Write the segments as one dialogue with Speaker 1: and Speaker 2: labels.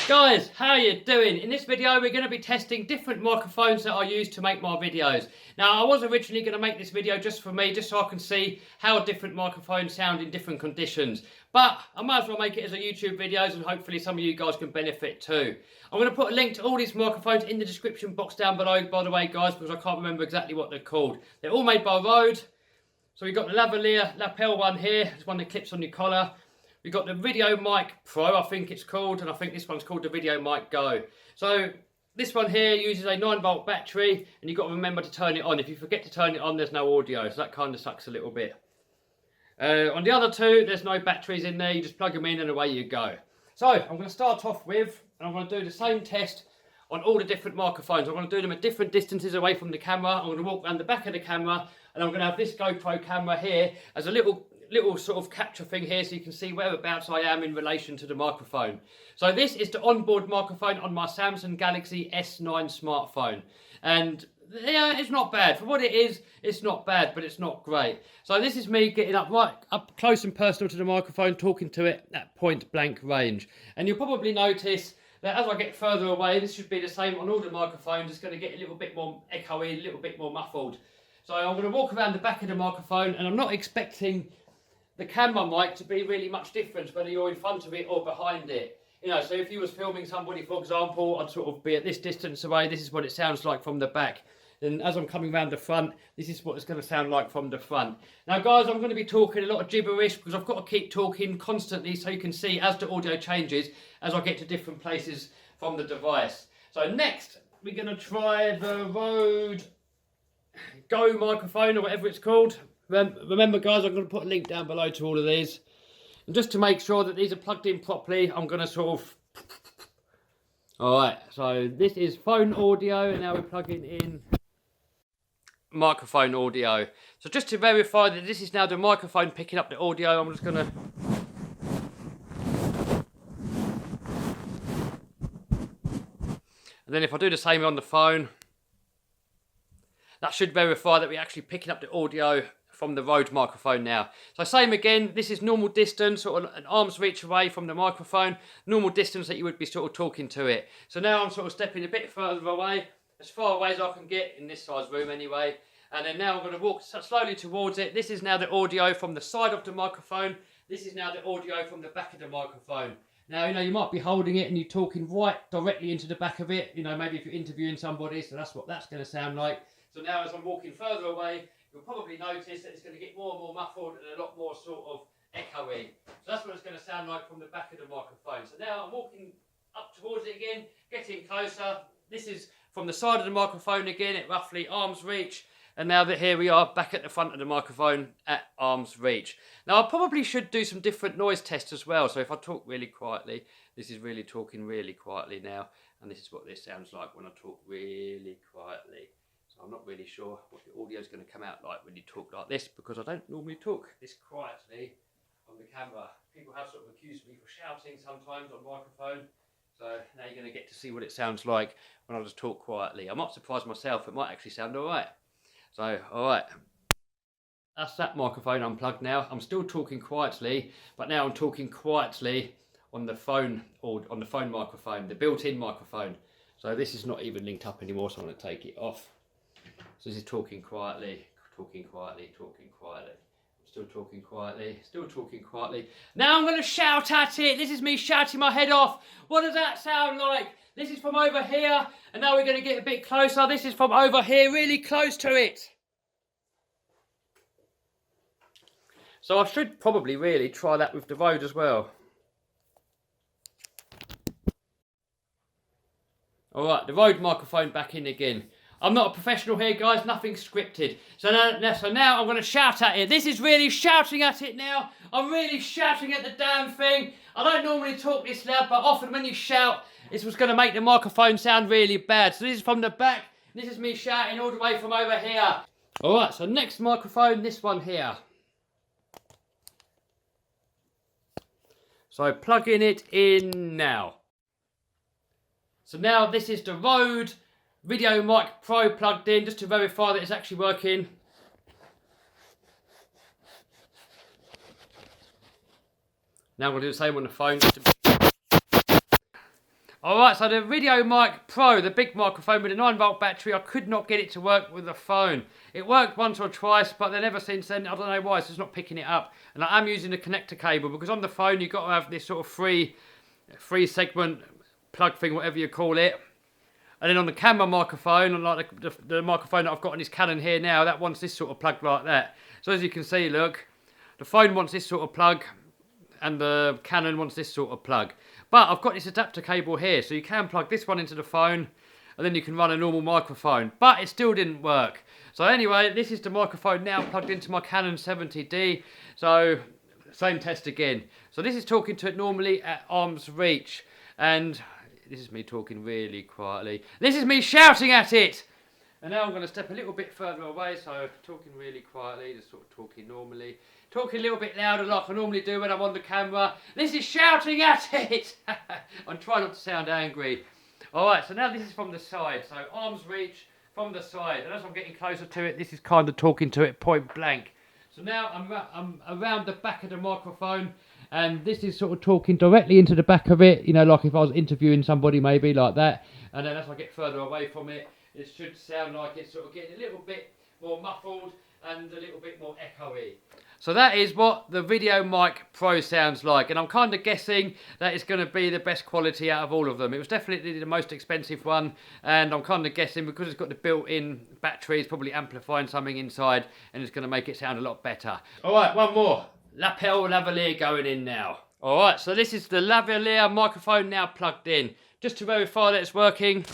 Speaker 1: Guys, how are you doing? In this video we're going to be testing different microphones that I use to make my videos. Now I was originally going to make this video just for me, just so I can see how different microphones sound in different conditions. But I might as well make it as a YouTube videos and hopefully some of you guys can benefit too. I'm going to put a link to all these microphones in the description box down below, by the way guys, because I can't remember exactly what they're called. They're all made by Rode. So we've got the lavalier lapel one here, it's one that clips on your collar. We've got the Video Mic Pro, I think it's called, and I think this one's called the Video Mic Go. So this one here uses a 9-volt battery, and you've got to remember to turn it on. If you forget to turn it on, there's no audio, so that kind of sucks a little bit. On the other two, there's no batteries in there, you just plug them in and away you go. So I'm going to start off with, and I'm going to do the same test on all the different microphones. I'm going to do them at different distances away from the camera. I'm going to walk around the back of the camera, and I'm going to have this GoPro camera here as a little sort of capture thing here so you can see whereabouts I am in relation to the microphone. So this is the onboard microphone on my Samsung Galaxy S9 smartphone, and yeah, it's not bad. For what it is, it's not bad, but it's not great. So this is me getting up right up close and personal to the microphone, talking to it at point blank range. And you'll probably notice that as I get further away, this should be the same on all the microphones, it's going to get a little bit more echoey, a little bit more muffled. So I'm going to walk around the back of the microphone, and I'm not expecting the camera mic to be really much different whether you're in front of it or behind it. You know, so if you was filming somebody, for example, I'd sort of be at this distance away, this is what it sounds like from the back. And as I'm coming around the front, this is what it's going to sound like from the front. Now guys, I'm going to be talking a lot of gibberish because I've got to keep talking constantly so you can see as the audio changes as I get to different places from the device. So next, we're going to try the Rode Go microphone or whatever it's called. Remember guys, I'm going to put a link down below to all of these. And just to make sure that these are plugged in properly, I'm going to sort of... Alright, so this is phone audio, and now we're plugging in microphone audio. So just to verify that this is now the microphone picking up the audio, I'm just going to... And then if I do the same on the phone, that should verify that we're actually picking up the audio from the Rode microphone now. So same again, this is normal distance, sort of an arm's reach away from the microphone, normal distance that you would be sort of talking to it. So now I'm sort of stepping a bit further away, as far away as I can get in this size room anyway. And then now I'm going to walk slowly towards it. This is now the audio from the side of the microphone. This is now the audio from the back of the microphone. Now, you know, you might be holding it and you're talking right directly into the back of it. You know, maybe if you're interviewing somebody, so that's what that's going to sound like. So now as I'm walking further away, you'll probably notice that it's going to get more and more muffled and a lot more sort of echoey. So that's what it's going to sound like from the back of the microphone. So now I'm walking up towards it again, getting closer. This is from the side of the microphone again at roughly arm's reach. And now that here we are back at the front of the microphone at arm's reach. Now I probably should do some different noise tests as well. So if I talk really quietly, this is really talking really quietly now. And this is what this sounds like when I talk really quietly. I'm not really sure what the audio is going to come out like when you talk like this, because I don't normally talk this quietly on the camera. People have sort of accused me for shouting sometimes on microphone. So now you're going to get to see what it sounds like when I just talk quietly. I'm not surprised myself, it might actually sound alright. So, alright. That's that microphone unplugged now. I'm still talking quietly, but now I'm talking quietly on the phone, or on the phone microphone, the built-in microphone. So this is not even linked up anymore, so I'm going to take it off. So this is talking quietly, talking quietly, talking quietly. I'm still talking quietly, still talking quietly. Now I'm going to shout at it. This is me shouting my head off. What does that sound like? This is from over here, and now we're going to get a bit closer. This is from over here, really close to it. So I should probably really try that with the Rode as well. Alright, the Rode microphone back in again. I'm not a professional here, guys, nothing scripted. So now I'm going to shout at it. This is really shouting at it now. I'm really shouting at the damn thing. I don't normally talk this loud, but often when you shout, it's what's going to make the microphone sound really bad. So this is from the back. This is me shouting all the way from over here. Alright, so next microphone, this one here. So plugging it in now. So now this is the Rode Video Mic Pro plugged in, just to verify that it's actually working. Now I'm going to do the same on the phone. Alright, so the Video Mic Pro, the big microphone with a 9-volt battery, I could not get it to work with the phone. It worked once or twice, but then ever since then, I don't know why, it's just not picking it up. And I am using the connector cable, because on the phone you've got to have this sort of free segment plug thing, whatever you call it. And then on the camera microphone, like the microphone that I've got on this Canon here now, that wants this sort of plug like that. So as you can see, look, the phone wants this sort of plug, and the Canon wants this sort of plug. But I've got this adapter cable here, so you can plug this one into the phone, and then you can run a normal microphone. But it still didn't work. So anyway, this is the microphone now plugged into my Canon 70D. So, same test again. So this is talking to it normally at arm's reach. And this is me talking really quietly. This is me shouting at it! And now I'm going to step a little bit further away, so talking really quietly, just sort of talking normally. Talking a little bit louder like I normally do when I'm on the camera. This is shouting at it! I'm trying not to sound angry. Alright, so now this is from the side. So arm's reach from the side. And as I'm getting closer to it, this is kind of talking to it point blank. So now I'm around the back of the microphone. And this is sort of talking directly into the back of it. You know, like if I was interviewing somebody maybe like that. And then as I get further away from it, it should sound like it's sort of getting a little bit more muffled and a little bit more echoey. So that is what the Video Mic Pro sounds like, and I'm kind of guessing that it's going to be the best quality out of all of them. It was definitely the most expensive one, and I'm kind of guessing because it's got the built-in battery, it's probably amplifying something inside, and it's going to make it sound a lot better. Alright, one more. Lapel lavalier going in now. Alright, so this is the lavalier microphone now plugged in. Just to verify that it's working.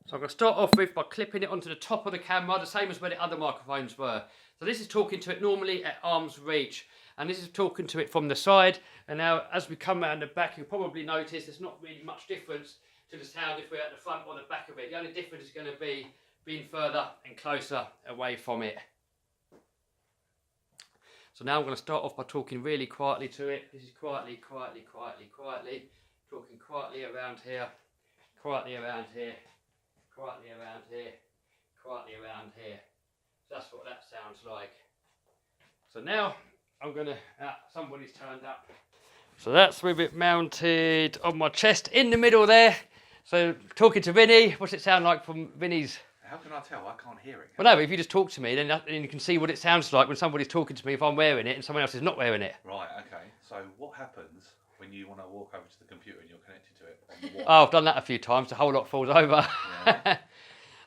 Speaker 1: So I'm going to start off with by clipping it onto the top of the camera, the same as where the other microphones were. So this is talking to it normally at arm's reach, and this is talking to it from the side. And now as we come around the back, you'll probably notice there's not really much difference to the sound if we're at the front or the back of it. The only difference is going to be being further and closer away from it. So now I'm going to start off by talking really quietly to it. This is quietly, quietly, quietly, quietly. Talking quietly around here, quietly around here. Quietly around here, quietly around here. So that's what that sounds like. So now I'm gonna, somebody's turned up. So that's with it mounted on my chest in the middle there. So talking to Vinny, what's it sound like from Vinny's?
Speaker 2: How can I tell? I can't hear it.
Speaker 1: Well no, but if you just talk to me, then you can see what it sounds like when somebody's talking to me if I'm wearing it and someone else is not wearing it.
Speaker 2: Right, okay. So what happens when you want to walk over to the computer and you're connected to it on the wall?
Speaker 1: Oh, I've done that a few times, the whole lot falls over.
Speaker 2: Yeah.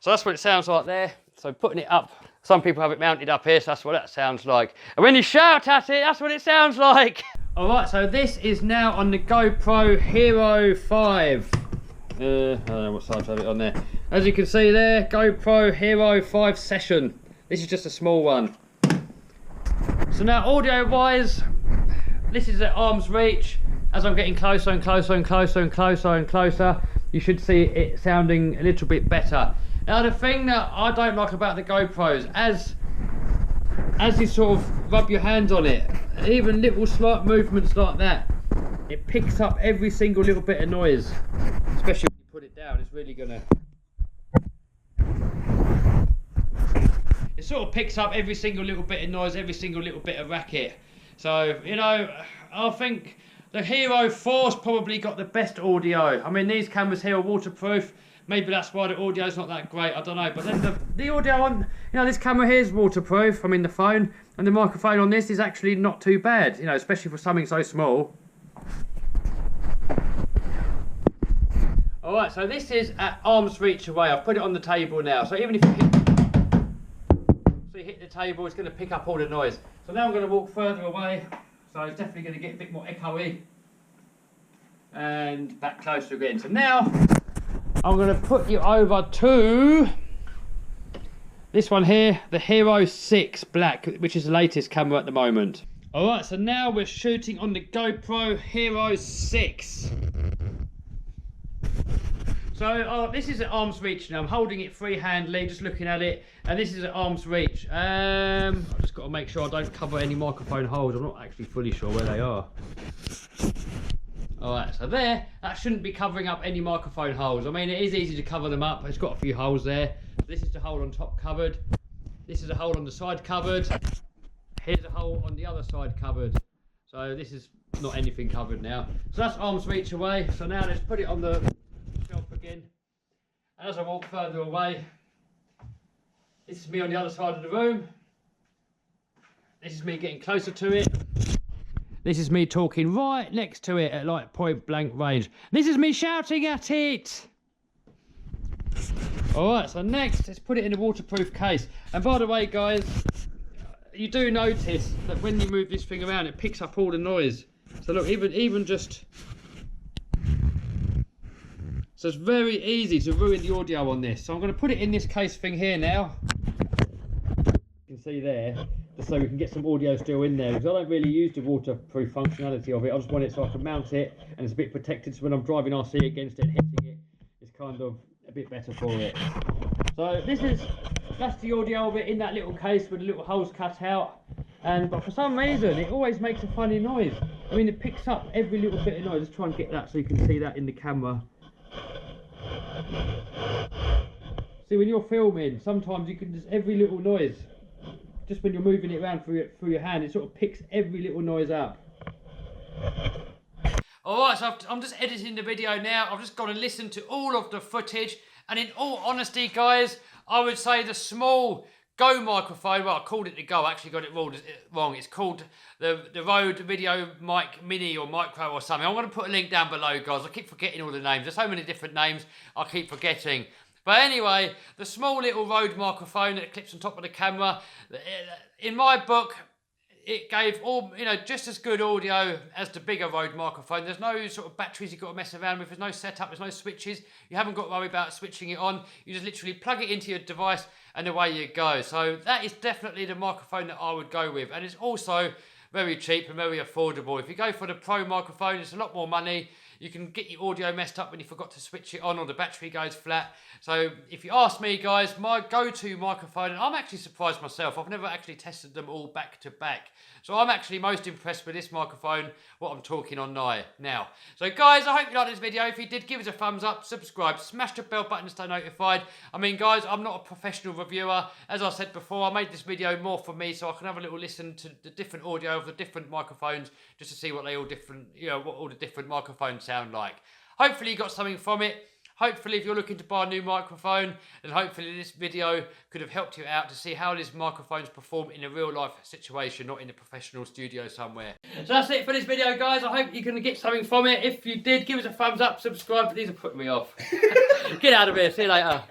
Speaker 1: So that's what it sounds like there. So putting it up, some people have it mounted up here, so that's what that sounds like. And when you shout at it, that's what it sounds like. Alright, so this is now on the GoPro Hero 5. I don't know what size I have it on there. As you can see there, GoPro Hero 5 Session. This is just a small one. So now audio wise, this is at arm's reach. As I'm getting closer and closer and closer and closer and closer, you should see it sounding a little bit better. Now the thing that I don't like about the GoPros, as you sort of rub your hands on it, even little slight movements like that, it picks up every single little bit of noise. Especially when you put it down, it's really gonna... It sort of picks up every single little bit of noise, every single little bit of racket. So, you know, I think the Hero 4's probably got the best audio. I mean, these cameras here are waterproof. Maybe that's why the audio's not that great, I don't know. But then the audio on, you know, this camera here is waterproof. I mean, the phone and the microphone on this is actually not too bad, you know, especially for something so small. Alright, so this is at arm's reach away. I've put it on the table now. So even if you hit the table, it's going to pick up all the noise. So now I'm going to walk further away. So it's definitely going to get a bit more echoey. And back closer again. So now I'm going to put you over to this one here, the Hero 6 Black, which is the latest camera at the moment. Alright, so now we're shooting on the GoPro Hero 6. So this is at arm's reach now. I'm holding it free-handedly, just looking at it, and this is at arm's reach. I've just got to make sure I don't cover any microphone holes. I'm not actually fully sure where they are. Alright, so there, that shouldn't be covering up any microphone holes. I mean, it is easy to cover them up. It's got a few holes there. This is the hole on top cupboard. This is a hole on the side cupboard. Here's a hole on the other side cupboard. So this is not anything covered now. So that's arm's reach away. So now let's put it on the shelf again. And as I walk further away, this is me on the other side of the room. This is me getting closer to it. This is me talking right next to it at like point blank range. This is me shouting at it. Alright, so next, let's put it in a waterproof case. And by the way, guys, you do notice that when you move this thing around, it picks up all the noise. So look, even just... So it's very easy to ruin the audio on this. So I'm going to put it in this case thing here now. You can see there, just so we can get some audio still in there. Because I don't really use the waterproof functionality of it. I just want it so I can mount it and it's a bit protected. So when I'm driving RC against it and hitting it, it's kind of a bit better for it. So that's the audio of it in that little case with the little holes cut out. But for some reason it always makes a funny noise. I mean, it picks up every little bit of noise. Let's try and get that so you can see that in the camera. See, when you're filming, sometimes you can just every little noise, just when you're moving it around through your hand, it sort of picks every little noise up. Alright, so I'm just editing the video now. I've just got to listen to all of the footage, and in all honesty, guys, I would say the small Go microphone, well, I called it the Go, I actually got it wrong. It's called the Rode Video Mic Mini or Micro or something. I'm going to put a link down below, guys. I keep forgetting all the names. There's so many different names I keep forgetting. But anyway, the small little Rode microphone that clips on top of the camera, in my book, it gave all, just as good audio as the bigger Rode microphone. There's no sort of batteries you've got to mess around with. There's no setup. There's no switches. You haven't got to worry about switching it on. You just literally plug it into your device and away you go. So that is definitely the microphone that I would go with. And it's also very cheap and very affordable. If you go for the Pro microphone, it's a lot more money. You can get your audio messed up when you forgot to switch it on or the battery goes flat. So if you ask me, guys, my go-to microphone, and I'm actually surprised myself, I've never actually tested them all back to back. So I'm actually most impressed with this microphone, what I'm talking on now. So guys, I hope you liked this video. If you did, give us a thumbs up, subscribe, smash the bell button to stay notified. I mean, guys, I'm not a professional reviewer. As I said before, I made this video more for me so I can have a little listen to the different audio of the different microphones just to see what they all different, what all the different microphones sound like. Hopefully you got something from it. Hopefully if you're looking to buy a new microphone, then hopefully this video could have helped you out to see how these microphones perform in a real life situation, not in a professional studio somewhere. So that's it for this video, guys. I hope you can get something from it. If you did, give us a thumbs up, subscribe. These are putting me off. Get out of here. See you later.